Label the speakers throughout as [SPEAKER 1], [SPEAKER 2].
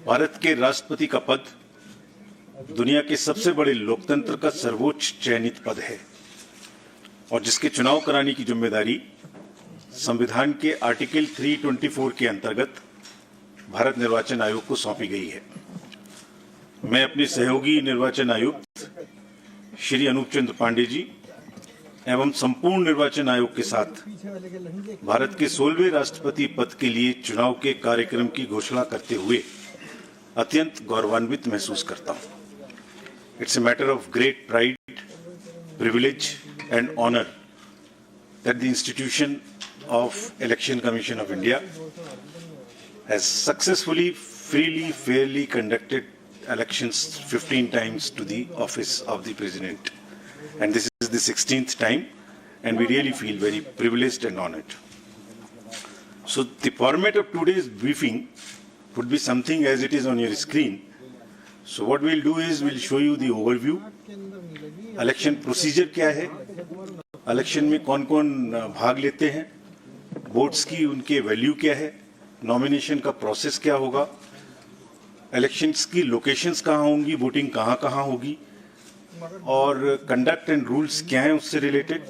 [SPEAKER 1] भारत के राष्ट्रपति का पद दुनिया के सबसे बड़े लोकतंत्र का सर्वोच्च चयनित पद है और जिसके चुनाव कराने की जिम्मेदारी संविधान के आर्टिकल 324 के अंतर्गत भारत निर्वाचन आयोग को सौंपी गई है। मैं अपने सहयोगी निर्वाचन आयुक्त श्री अनूप चंद्र पांडे जी एवं संपूर्ण निर्वाचन आयोग के साथ भारत के 16वें राष्ट्रपति पद के लिए चुनाव के कार्यक्रम की घोषणा करते हुए अत्यंत गौरवान्वित महसूस करता हूं। It's a matter of great pride, privilege and honour that the institution of Election Commission of India has successfully, freely, fairly conducted elections 15 times to the office of the President. And this is the 16th time, and we really feel very privileged and honored. So the format of today's briefing would be something as it is on your screen. So what we'll do is we'll show you the overview. Election procedure क्या है, election में कौन कौन भाग लेते हैं, votes की उनके वैल्यू क्या है, नॉमिनेशन का प्रोसेस क्या होगा, इलेक्शंस की लोकेशंस कहाँ होंगी, वोटिंग कहाँ कहाँ होगी और कंडक्ट एंड रूल्स क्या हैं उससे रिलेटेड,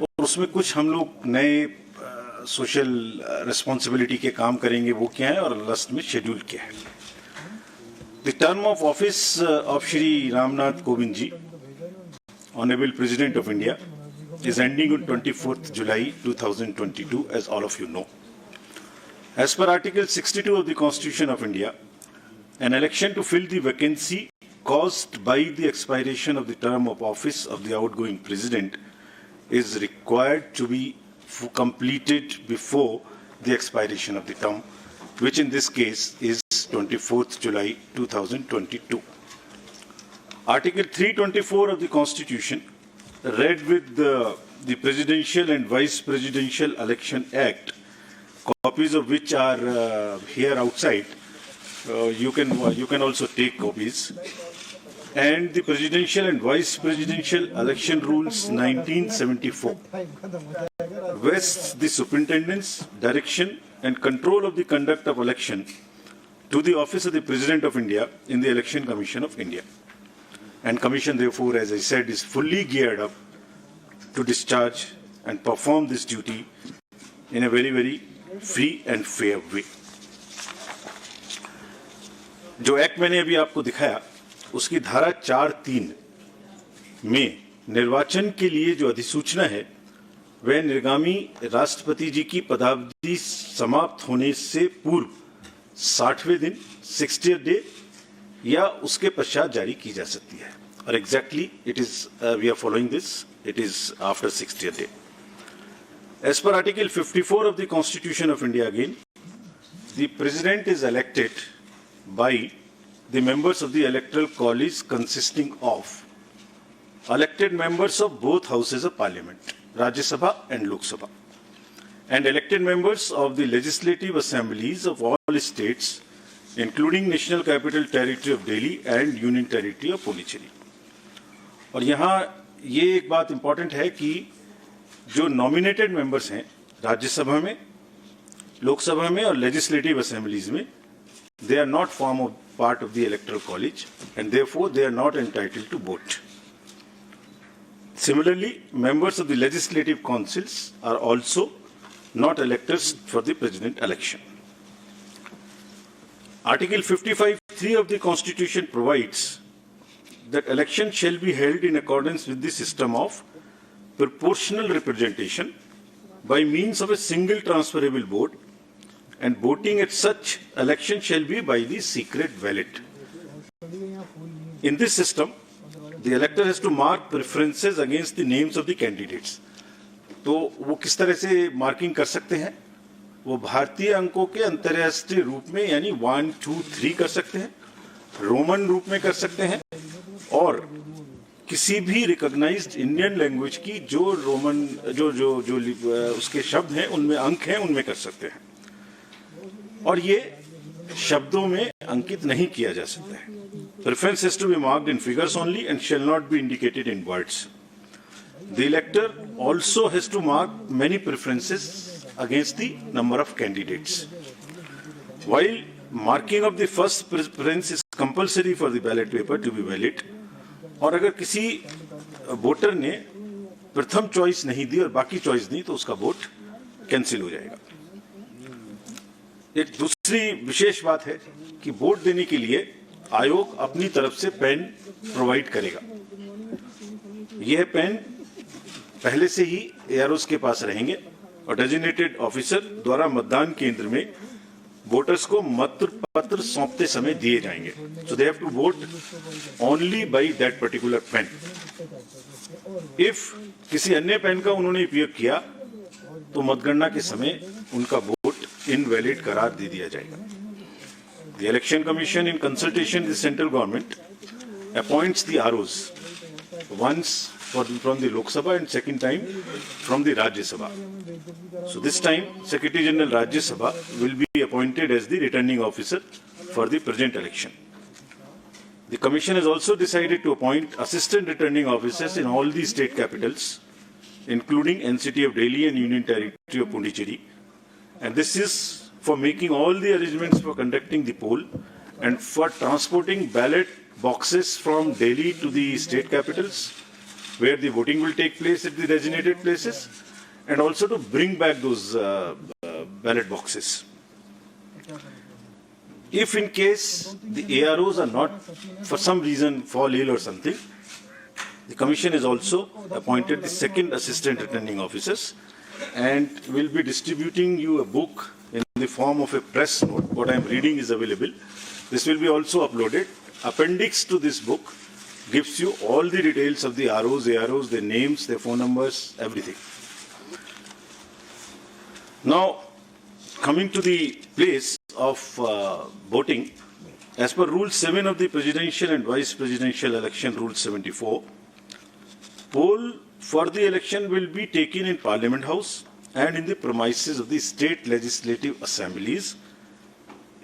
[SPEAKER 1] और उसमें कुछ हम लोग नए सोशल रिस्पॉन्सिबिलिटी के काम करेंगे वो क्या है और लास्ट में शेड्यूल क्या है। The term of office of Shri Ramnath Kovind ji, Honorable President of India, is ending on 24th July 2022, as all of you know. As per Article 62 of the Constitution of India, an election to fill the vacancy caused by the expiration of the term of office of the outgoing President is required to be completed before the expiration of the term, which in this case is 24th July 2022. Article 324 of the Constitution, read with the Presidential and Vice Presidential Election Act, copies of which are here outside. You can also take copies. And the Presidential and Vice Presidential Election Rules 1974 vests the superintendence, direction, and control of the conduct of election to the office of the President of India in the Election Commission of India. And Commission, therefore, as I said, is fully geared up to discharge and perform this duty in a very, very free and fair way. जो act मैंने अभी आपको दिखाया उसकी धारा 4(3) में निर्वाचन के लिए जो अधिसूचना है वह निर्गामी राष्ट्रपति जी की पदावधि समाप्त होने से पूर्व 60वें दिन 60th डे या उसके पश्चात जारी की जा सकती है और exactly it is we are following this, it is after 60th day. As per Article 54 of the Constitution of India again, the President is elected by the members of the Electoral College consisting of elected members of both houses of Parliament, Rajya Sabha and Lok Sabha, and elected members of the legislative assemblies of all states including National Capital Territory of Delhi and Union Territory of Puducherry. और यहाँ ये एक बात important है कि जो nominated members हैं राज्यसभा में, लोकसभा में और लेजिस्लेटिव असेंबलीज में, they are not form of part of the electoral college and therefore they are not entitled to vote. Similarly, members of the legislative councils are also not electors for the president election. Article 55(3) of the Constitution provides that election shall be held in accordance with the system of proportional representation by means of a single transferable vote, and voting at such election shall be by the secret ballot. In this system, the elector has to mark preferences against the names of the candidates. तो वो किस तरह से marking कर सकते हैं? वो भारतीय अंकों के अंतर्राष्ट्रीय रूप में यानी 1, 2, 3 कर सकते हैं, रोमन रूप में कर सकते हैं और किसी भी रिकॉग्नाइज्ड इंडियन लैंग्वेज की जो रोमन जो जो जो उसके शब्द हैं उनमें अंक हैं उनमें कर सकते हैं और ये शब्दों में अंकित नहीं किया जा सकता है. Preference has to be marked in figures only and shall not be indicated in words. The elector also has to mark many preferences against the number of candidates. While marking of the first preference is compulsory for the ballot paper to be valid. और अगर किसी voter ने प्रथम choice नहीं दी और बाकी choice दी तो उसका वोट कैंसिल हो जाएगा। एक दूसरी विशेष बात है कि वोट देने के लिए आयोग अपनी तरफ से पेन प्रोवाइड करेगा। यह पेन पहले से ही एआरओस के पास रहेंगे और डेजिग्नेटेड ऑफिसर द्वारा मतदान केंद्र में वोटर्स को मत पत्र सौंपते समय दिए जाएंगे। So they have to vote only by that particular pen. If किसी अन्य पेन का उन्होंने उपयोग किया तो मतगणना के समय उनका वोट इनवैलिड करार दे दिया जाएगा। The Election Commission, in consultation with the central government, appoints the ROs once from the Lok Sabha and second time from the Rajya Sabha. So this time, Secretary General Rajya Sabha will be appointed as the returning officer for the present election. The Commission has also decided to appoint assistant returning officers in all the state capitals, including NCT of Delhi and Union Territory of Pondicherry. And this is for making all the arrangements for conducting the poll and for transporting ballot boxes from Delhi to the state capitals, where the voting will take place at the designated places, and also to bring back those ballot boxes. If in case the AROs are not, for some reason, fall ill or something, the Commission has also appointed the second assistant returning officers and will be distributing you a book in the form of a press note. What I am reading is available. This will be also uploaded. Appendix to this book gives you all the details of the ROs, AROs, their names, their phone numbers, everything. Now, coming to the place of voting, as per Rule 7 of the Presidential and Vice Presidential Election, Rule 74, poll for the election will be taken in Parliament House and in the premises of the state legislative assemblies,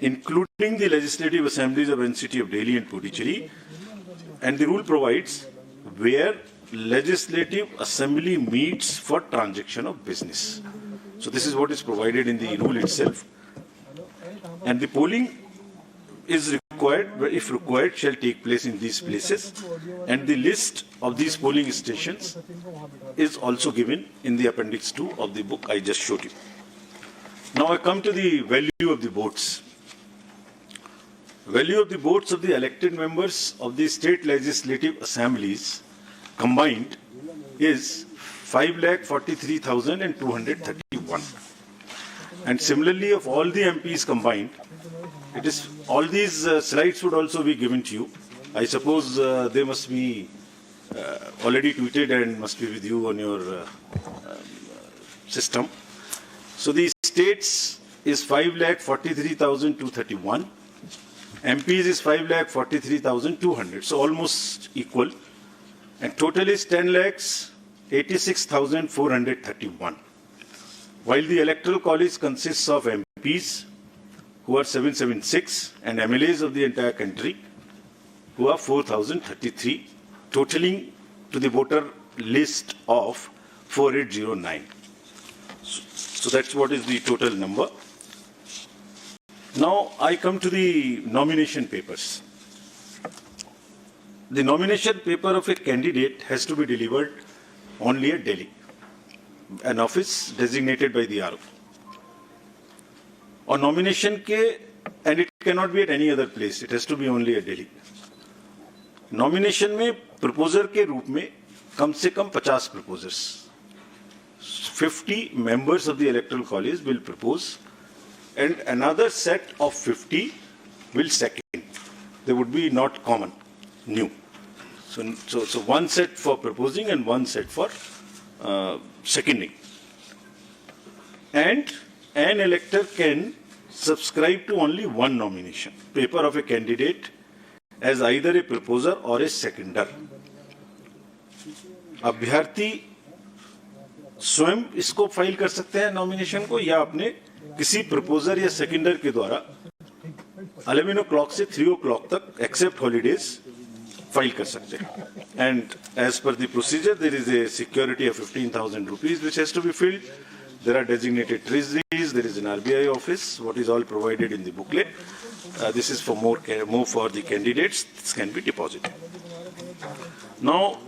[SPEAKER 1] including the legislative assemblies of NCT of Delhi and Puducherry. And the rule provides where legislative assembly meets for transaction of business. So this is what is provided in the rule itself. And the polling is required, if required, shall take place in these places. And the list of these polling stations is also given in the appendix 2 of the book I just showed you. Now I come to the value of the votes. Value of the votes of the elected members of the state legislative assemblies combined is 5,43,231. And similarly, of all the MPs combined, it is all these slides would also be given to you. I suppose they must be already tweeted and must be with you on your system. So the states is 5,43,231. MPs is 5,43,200. So almost equal. And total is 10,86,431. While the electoral college consists of MPs, who are 776, and MLAs of the entire country, who are 4,033, totaling to the voter list of 4,809. So that's what is the total number. Now I come to the nomination papers. The nomination paper of a candidate has to be delivered only at Delhi, an office designated by the RO. और nomination के, and it cannot be at any other place, it has to be only at Delhi. Nomination में proposer के रूप में कम से कम 50 proposers, 50 members of the electoral college will propose, and another set of 50 will second. They would be not common, new. So one set for proposing and one set for seconding. And an elector can subscribe to only one nomination paper of a candidate as either a proposer or a seconder. अभ्यर्थी स्वयं इसको file कर सकते हैं nomination को, या अपने किसी प्रपोजर या सेकेंडर के द्वारा 11 o'clock से 3 o'clock तक एक्सेप्ट हॉलीडेज फाइल कर सकते हैं. And as per the procedure there is a security of 15,000 rupees which has to be filled. There are designated treasuries, there is an RBI office, what is all provided in the booklet. This is for more for the candidates. This can be deposited. Now,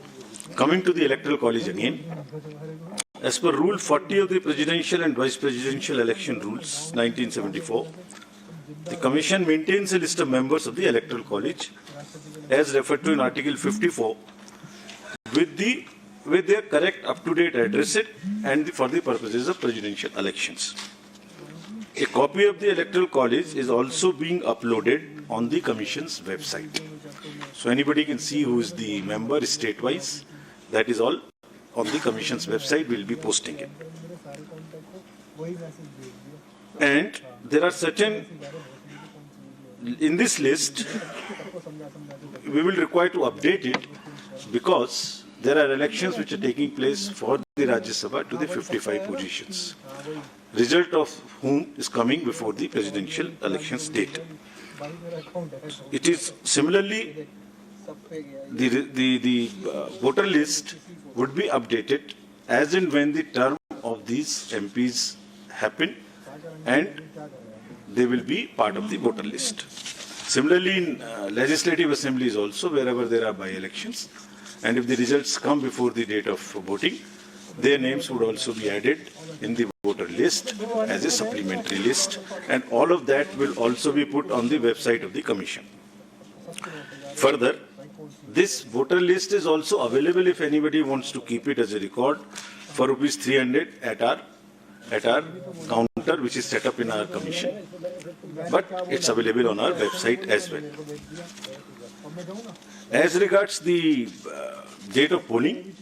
[SPEAKER 1] coming to the electoral college again, as per Rule 40 of the Presidential and Vice Presidential Election Rules, 1974, the Commission maintains a list of members of the electoral college, as referred to in Article 54, with their correct, up-to-date address and for the purposes of presidential elections. A copy of the electoral college is also being uploaded on the Commission's website. So anybody can see who is the member state-wise. That is all on the Commission's website. We'll be posting it. And there are certain, in this list, we will require to update it because there are elections which are taking place for the Rajya Sabha to the 55 positions, result of whom is coming before the presidential elections date. It is similarly, the voter list would be updated as and when the term of these MPs happen and they will be part of the voter list. Similarly, in legislative assemblies also, wherever there are by-elections, and if the results come before the date of voting, their names would also be added in the voter list as a supplementary list, and all of that will also be put on the website of the Commission. Further, this voter list is also available if anybody wants to keep it as a record for rupees 300 at our counter, which is set up in our Commission, but it's available on our website as well. As regards the date of polling,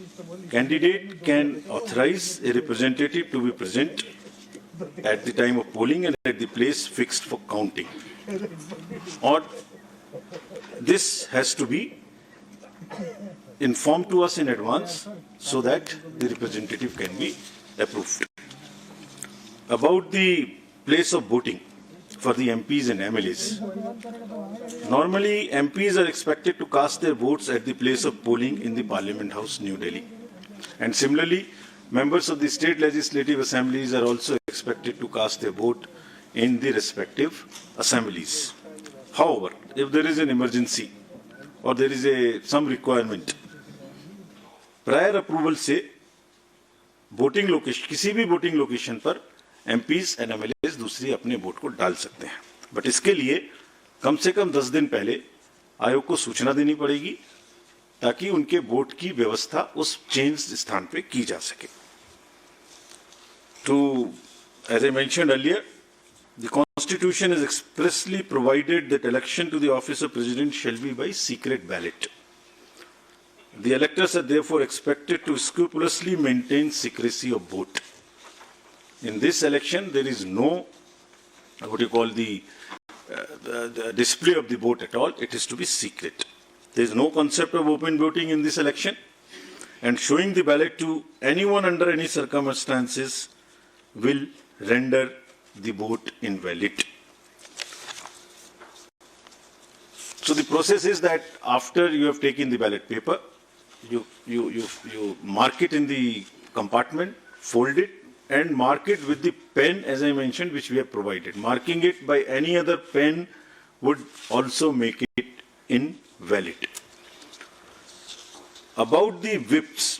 [SPEAKER 1] candidate can authorize a representative to be present at the time of polling and at the place fixed for counting. Or this has to be informed to us in advance so that the representative can be approved. About the place of voting for the MPs and MLAs. Normally, MPs are expected to cast their votes at the place of polling in the Parliament House, New Delhi. And similarly, members of the state legislative assemblies are also expected to cast their vote in the respective assemblies. However, if there is an emergency or there is some requirement, prior approval से voting location, किसी भी voting location पर MPs and MLAs दूसरी अपने vote को डाल सकते हैं, बट इसके लिए कम से कम 10 दिन पहले आयोग को सूचना देनी पड़ेगी ताकि उनके वोट की व्यवस्था उस चेंज स्थान पे की जा सके. As I mentioned earlier, the Constitution has expressly provided that election to the office of President shall be by secret ballot. The electors are therefore expected to scrupulously maintain secrecy of vote. In this election, there is no, what you call the display of the vote at all. It is to be secret. There is no concept of open voting in this election, and showing the ballot to anyone under any circumstances will render the vote invalid. So the process is that after you have taken the ballot paper, you mark it in the compartment, fold it, and mark it with the pen, as I mentioned, which we have provided. Marking it by any other pen would also make it invalid. About the whips,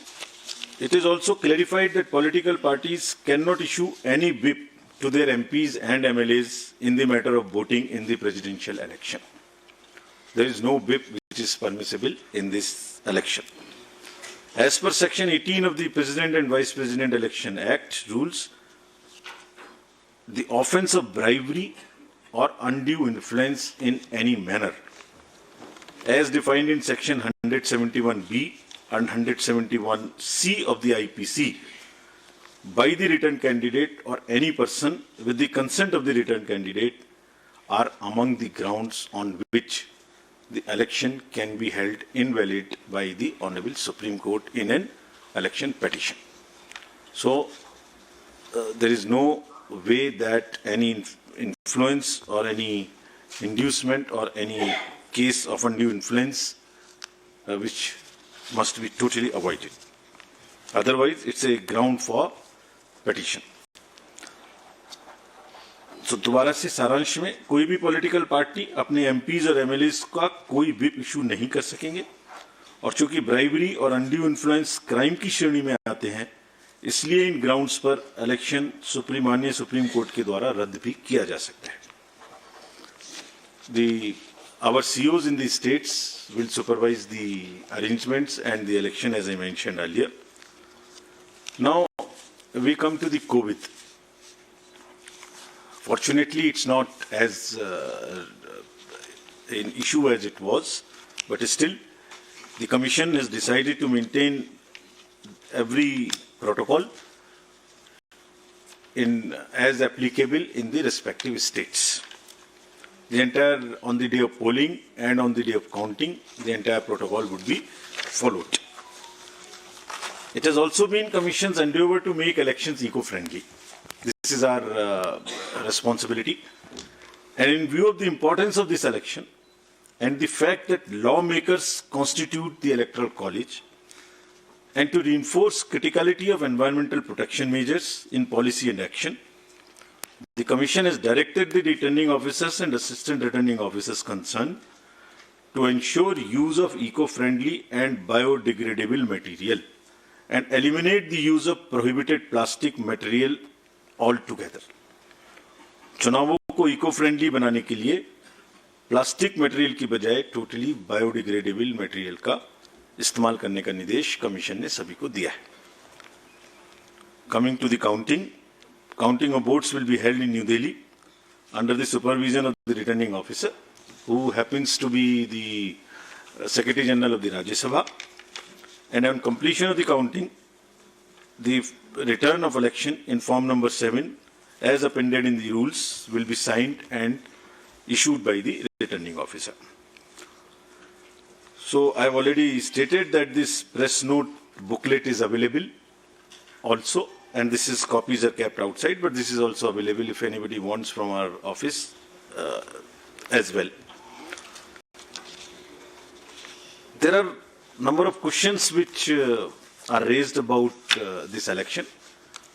[SPEAKER 1] it is also clarified that political parties cannot issue any whip to their MPs and MLAs in the matter of voting in the presidential election. There is no whip which is permissible in this election. As per Section 18 of the President and Vice President Election Act rules, the offence of bribery or undue influence in any manner, as defined in Section 171B and 171C of the IPC, by the returned candidate or any person with the consent of the returned candidate, are among the grounds on which the election can be held invalid by the Honorable Supreme Court in an election petition. So, there is no way that any influence or any inducement or any case of undue influence which must be totally avoided. Otherwise, it's a ground for petition. तो दोबारा से सारांश में, कोई भी political party अपने MPs और MLAs का कोई भी इशू नहीं कर सकेंगे, और चूंकि ब्राइबरी और अनड्यू इन्फ्लुएंस क्राइम की श्रेणी में आते हैं, इसलिए इन ग्राउंड्स पर इलेक्शन माननीय सुप्रीम कोर्ट के द्वारा रद्द भी किया जा सकता है. Our COs in the states will supervise the arrangements and the election, as I mentioned earlier. Now we come to the COVID. Fortunately, it's not as an issue as it was, but still, the Commission has decided to maintain every protocol as applicable in the respective states. The entire, on the day of polling and on the day of counting, the entire protocol would be followed. It has also been Commission's endeavor to make elections eco-friendly. This is our responsibility. And in view of the importance of this election and the fact that lawmakers constitute the Electoral College, and to reinforce criticality of environmental protection measures in policy and action, the Commission has directed the returning officers and assistant returning officers concerned to ensure use of eco-friendly and biodegradable material and eliminate the use of prohibited plastic material altogether. चुनावों को eco friendly बनाने के लिए plastic material की बजाय totally biodegradable material का इस्तेमाल करने का निर्देश कमीशन ने सभी को दिया है. Coming to the counting of votes will be held in New Delhi under the supervision of the returning officer, who happens to be the Secretary General of the Rajya Sabha. And on completion of the counting, the return of election in form number 7, as appended in the rules, will be signed and issued by the returning officer. So I have already stated that this press note booklet is available also, and this is copies are kept outside, but this is also available if anybody wants from our office as well. There are a number of questions which are raised about this election.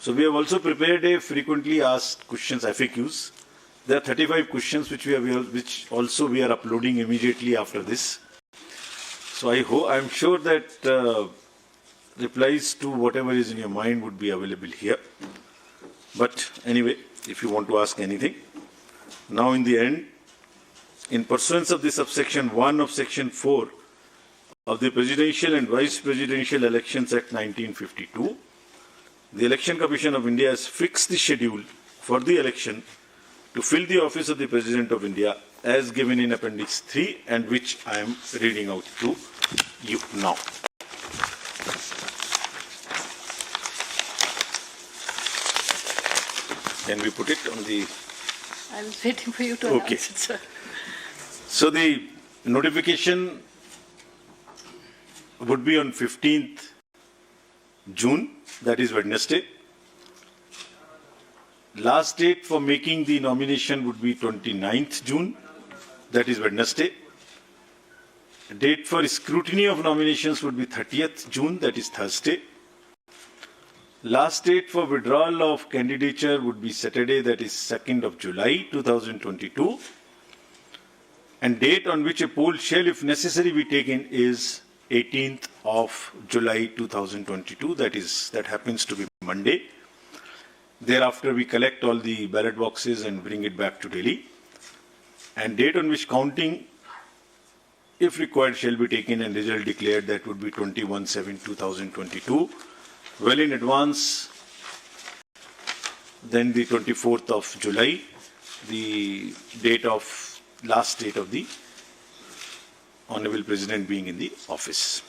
[SPEAKER 1] So we have also prepared a frequently asked questions, FAQs. There are 35 questions which also we are uploading immediately after this. So I'm sure that replies to whatever is in your mind would be available here. But anyway, if you want to ask anything. Now in the end, in pursuance of the subsection 1 of section 4 of the Presidential and Vice Presidential Elections Act 1952, the Election Commission of India has fixed the schedule for the election to fill the office of the President of India as given in Appendix 3, and which I am reading out to you now. Can we put it on the...
[SPEAKER 2] I was waiting for you to announce it, sir.
[SPEAKER 1] So the notification would be on 15th June, that is Wednesday. Last date for making the nomination would be 29th June, that is Wednesday. Date for scrutiny of nominations would be 30th June, that is Thursday. Last date for withdrawal of candidature would be Saturday, that is 2nd of July 2022. And date on which a poll shall, if necessary, be taken is 18th of July 2022. That happens to be Monday. Thereafter, we collect all the ballot boxes and bring it back to Delhi. And date on which counting, if required, shall be taken and result declared, that would be 21/7/2022. Well in advance, then the 24th of July, the last date of the Honorable President being in the office.